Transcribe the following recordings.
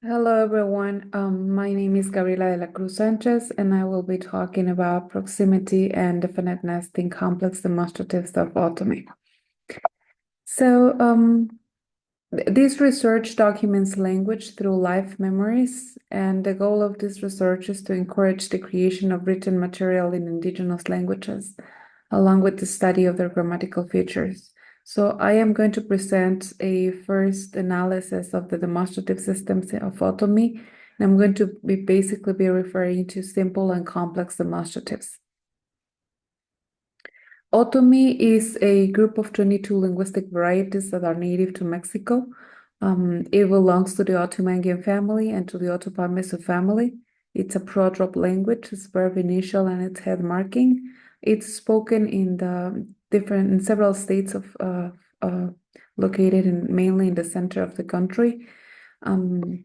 Hello everyone. My name is Gabriela de la Cruz-Sánchez, and I will be talking about proximity and definiteness in complex demonstratives of Otomi. So, this research documents language through life memories, and the goal of this research is to encourage the creation of written material in indigenous languages, along with the study of their grammatical features. So I am going to present a first analysis of the demonstrative systems of Otomi, and I'm going to basically be referring to simple and complex demonstratives. Otomi is a group of 22 linguistic varieties that are native to Mexico. It belongs to the Otomangan family and to the Otopamesu family. It's a prodrop language, its verb initial and its head marking. It's spoken in several states located mainly in the center of the country. And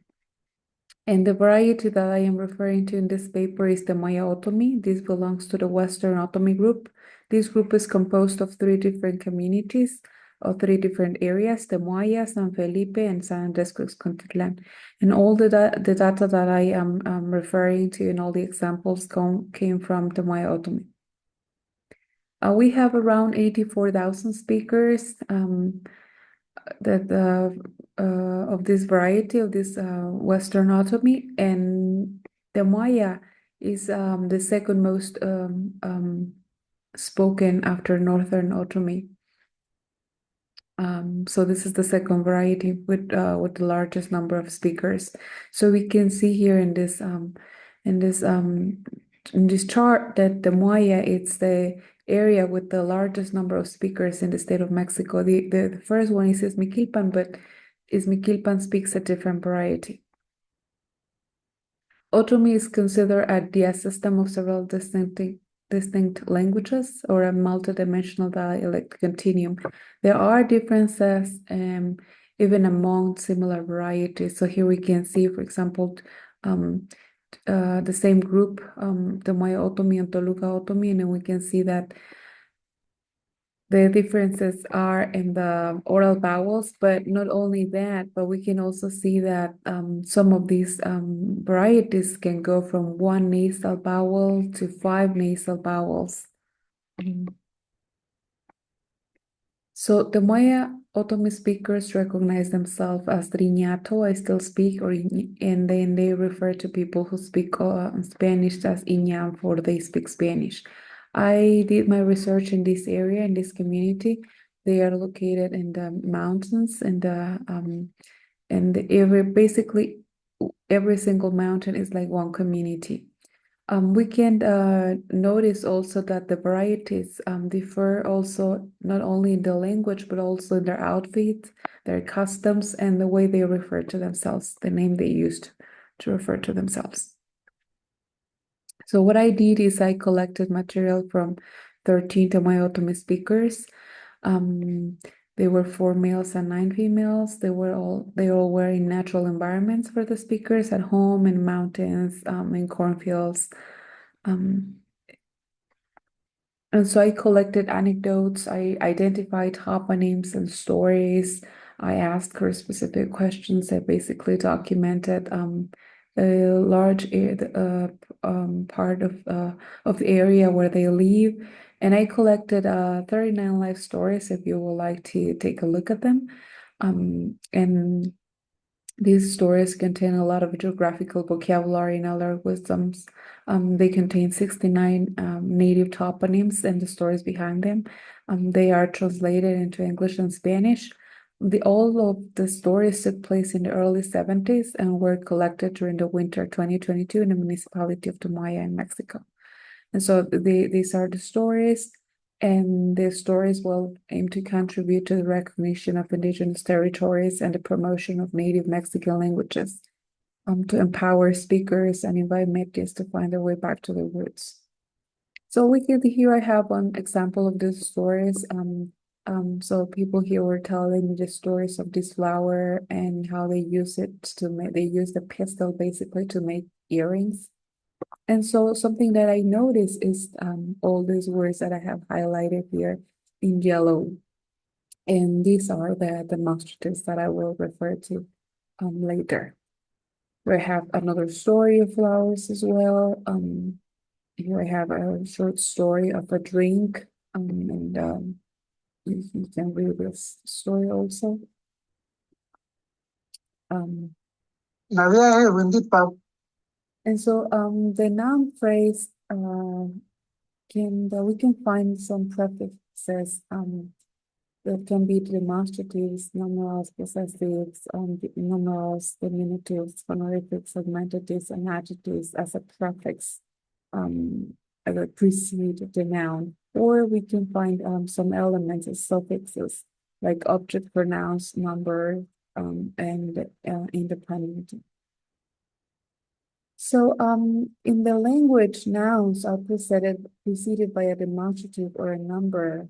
the variety that I am referring to in this paper is the Temoaya Otomi. This belongs to the Western Otomi group. This group is composed of three different communities or three different areas: Temoaya, San Felipe, and San Andrés Contitlan. And all the data that I am referring to and all the examples came from Temoaya Otomi. We have around 84,000 speakers of this variety of this Western Otomi, and the Maya is the second most spoken after Northern Otomi. So this is the second variety with the largest number of speakers. So we can see here in this in this um in this chart that the Maya, it's the area with the largest number of speakers in the state of Mexico. The first one is Miquilpan, but Miquilpan speaks a different variety. Otomi is considered a DS system of several distinct languages or a multidimensional dialect continuum. There are differences even among similar varieties. So here we can see, for example, the same group, the Maya Otomi and Toluca Otomi, and then we can see that the differences are in the oral vowels, but not only that, but we can also see that some of these varieties can go from one nasal vowel to five nasal vowels. So the Maya Otomi speakers recognize themselves as Riñato, I still speak, and then they refer to people who speak Spanish as Iñam, for they speak Spanish. I did my research in this area, in this community. They are located in the mountains and basically every single mountain is like one community. We can notice also that the varieties differ also not only in the language, but also in their outfits, their customs, and the way they refer to themselves, the name they used to refer to themselves. So what I did is I collected material from 13 Temoaya Otomi speakers. They were 4 males and 9 females. They all were in natural environments for the speakers, at home, in mountains, in cornfields. And so I collected anecdotes, I identified toponyms and stories. I asked her specific questions. I basically documented a large part of the area where they live. And I collected 39 life stories if you would like to take a look at them. And these stories contain a lot of geographical vocabulary and other wisdoms. They contain 69 native toponyms and the stories behind them. They are translated into English and Spanish. All of the stories took place in the early 70s and were collected during the winter 2022 in the municipality of Temoaya in Mexico. And so these are the stories, and the stories will aim to contribute to the recognition of indigenous territories and the promotion of native Mexican languages, to empower speakers and invite métis to find their way back to their roots. So here I have one example of these stories. So people here were telling me the stories of this flower and how they use it to make, they use the pistil basically to make earrings. And so something that I noticed is all these words that I have highlighted here in yellow. And these are the demonstratives that I will refer to later. We have another story of flowers as well. Here I have a short story of a drink. And you can read this story also. Um, and so the noun phrase we can find some prefixes that can be demonstratives, numerals, possessives, numerals, diminutives, honorifics, augmentatives, and adjectives as a prefix that precede the noun. Or we can find some elements as suffixes, like object pronouns, number, and independent. So in the language, nouns are preceded by a demonstrative or a number.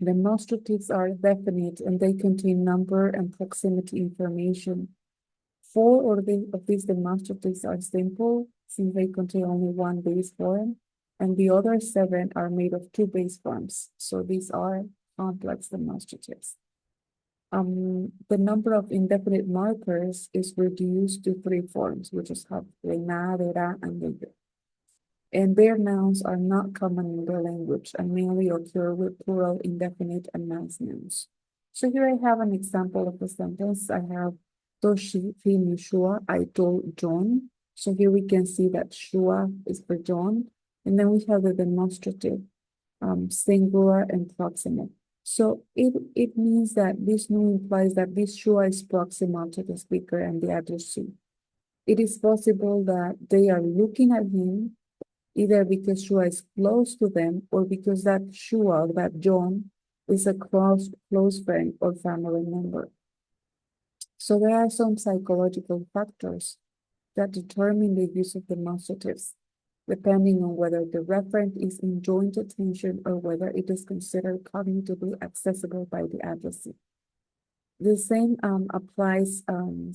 Demonstratives are definite and they contain number and proximity information. Four of these demonstratives are simple, since they contain only one base form, and the other seven are made of two base forms. So these are complex demonstratives. The number of indefinite markers is reduced to three forms, which is have the na, the ra, and the yo. And their nouns are not common in the language and mainly occur with plural, indefinite, and mass nouns. So here I have an example of a sentence. I have Toshi finished Shua, I told John. So here we can see that Shua is for John. And then we have the demonstrative, singular and proximal. So it means that this nu implies that this Shua is proximal to the speaker and the addressee. It is possible that they are looking at him either because Shua is close to them or because that Shua, that John, is a close friend or family member. So there are some psychological factors that determine the use of demonstratives, depending on whether the referent is in joint attention or whether it is considered cognitively accessible by the addressee. The same applies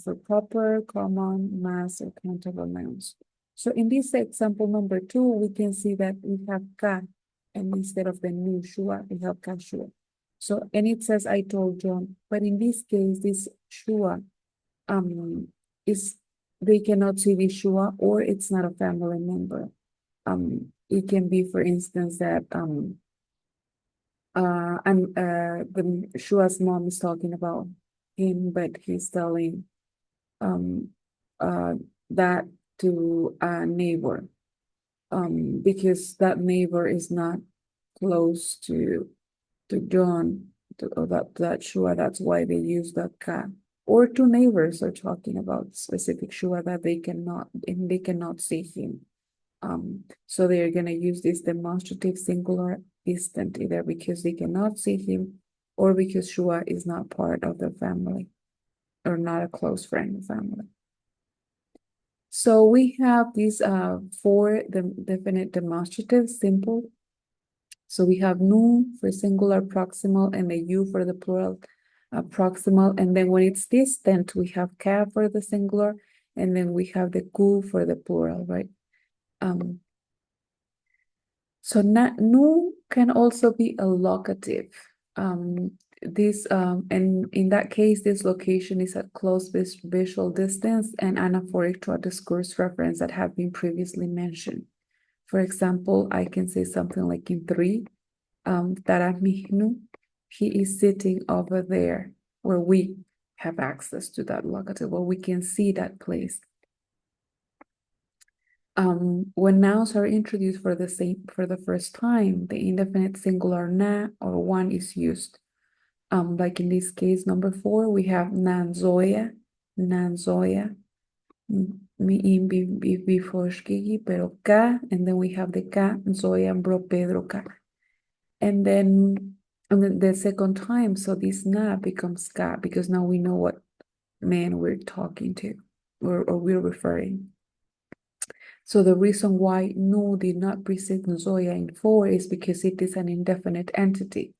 for proper, common, mass, or countable nouns. So in this example number 2, we can see that we have ka, and instead of the nu shua, we have ka shua. So, and it says, I told John, but in this case, this shua is, they cannot see the shua, or it's not a family member. It can be, for instance, that the Shua's mom is talking about him, but he's telling um uh that to a neighbor because that neighbor is not close to John or that Shua. That's why they use that ka. Or two neighbors are talking about specific Shua that they cannot see him. So they are going to use this demonstrative singular distant either because they cannot see him or because Shua is not part of the family or not a close friend of the family. So we have these four definite demonstratives, simple. So we have nu for singular proximal and the u for the plural proximal. And then when it's distant, we have ka for the singular and then we have the ku for the plural, right? So nu can also be a locative. And in that case, this location is at close visual distance and anaphoric to a discourse reference that have been previously mentioned. For example, I can say something like in 3, Taramihnu, he is sitting over there, where we have access to that locative, where we can see that place. When nouns are introduced for the first time, the indefinite singular na or one is used. Like in this case, number 4, we have nanzoya, mi imbi foshkigi, pero ka, and then we have the ka, zoya, bro Pedro ka. And then the second time, so this na becomes ka, because now we know what man we're talking to, or we're referring. So the reason why nu did not precede Zoya in 4 is because it is an indefinite entity,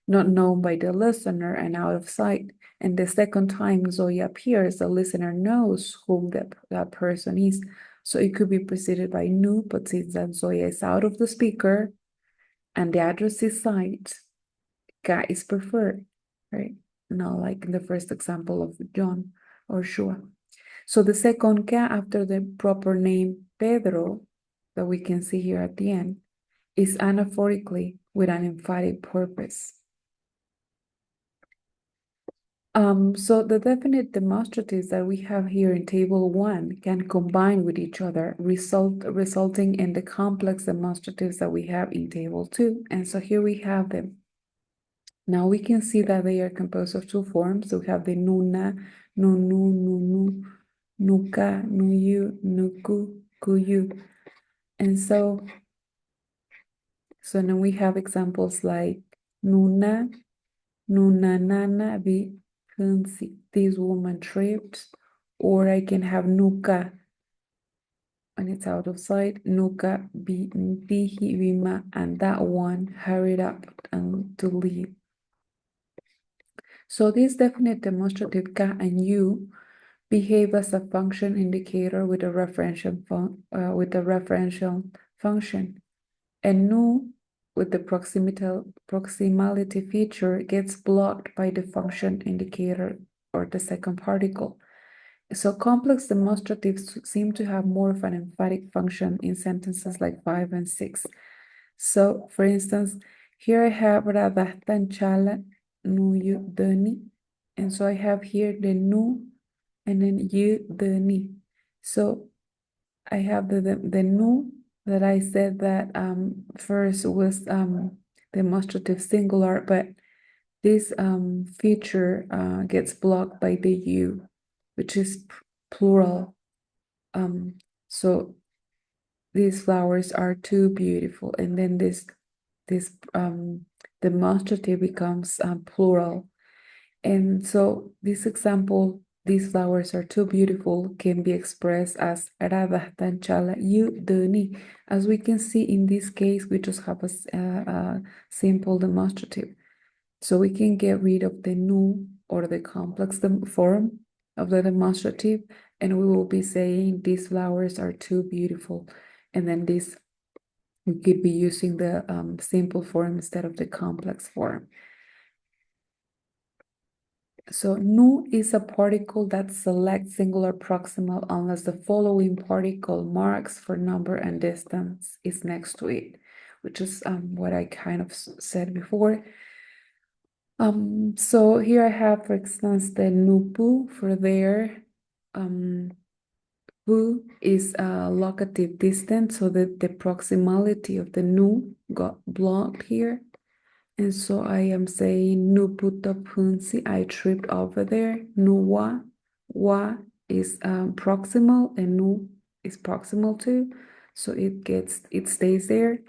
not known by the listener and out of sight. And the second time Zoya appears, the listener knows who that person is. So it could be preceded by nu, but since that Zoya is out of the speaker and the address is sight, ka is preferred, right? Not like in the first example of John or Shua. So the second ca after the proper name Pedro, that we can see here at the end, is anaphorically with an emphatic purpose. So the definite demonstratives that we have here in table 1 can combine with each other, resulting in the complex demonstratives that we have in table 2. And so here we have them. Now we can see that they are composed of two forms. So we have the nuna, nunu, nunu, nuka, nuyu, nuku, kuyu. And so now we have examples like nuna, nuna nana bi kunsi, this woman tripped, or I can have nuka, and it's out of sight, nuka bi ndihi bima, and that one hurried up and to leave. So this definite demonstrative ka and you behave as a function indicator with a referential function, and nu with the proximality feature gets blocked by the function indicator or the second particle. So complex demonstratives seem to have more of an emphatic function in sentences like 5 and 6. So for instance, here I have radahtan chala nu yu dani, and so I have here the nu and then yu dani. So I have the nu that I said that first was demonstrative singular, but this feature gets blocked by the u, which is plural. So these flowers are too beautiful, and then this demonstrative becomes plural. And so this example, these flowers are too beautiful, can be expressed as radahtan chala yu dani. As we can see in this case, we just have a simple demonstrative. So we can get rid of the nu or the complex form of the demonstrative, and we will be saying these flowers are too beautiful. And then this, we could be using the simple form instead of the complex form. So nu is a particle that selects singular proximal unless the following particle marks for number and distance is next to it, which is what I kind of said before. So here I have, for instance, the nupu for there. Pu is a locative distance, so the proximality of the nu got blocked here. And so I am saying nuputa punsi, I tripped over there. Nuwa, wa is proximal, and nu is proximal too. So it stays there.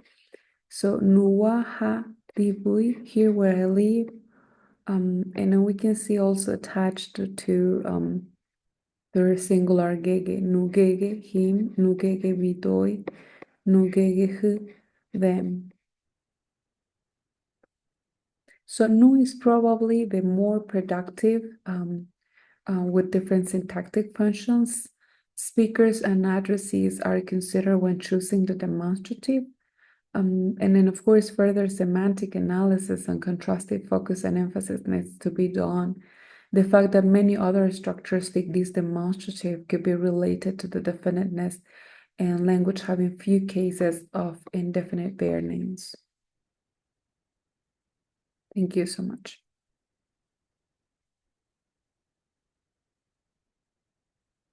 So nuwa ha libui, here where I live. And then we can see also attached to the singular gege, nu gege him, nu gege vidoi, nu gege hu, them. So nu is probably the more productive with different syntactic functions. Speakers and addressees are considered when choosing the demonstrative. And then, of course, further semantic analysis and contrastive focus and emphasis needs to be done. The fact that many other structures like this demonstrative could be related to the definiteness and language having few cases of indefinite bare names. Thank you so much.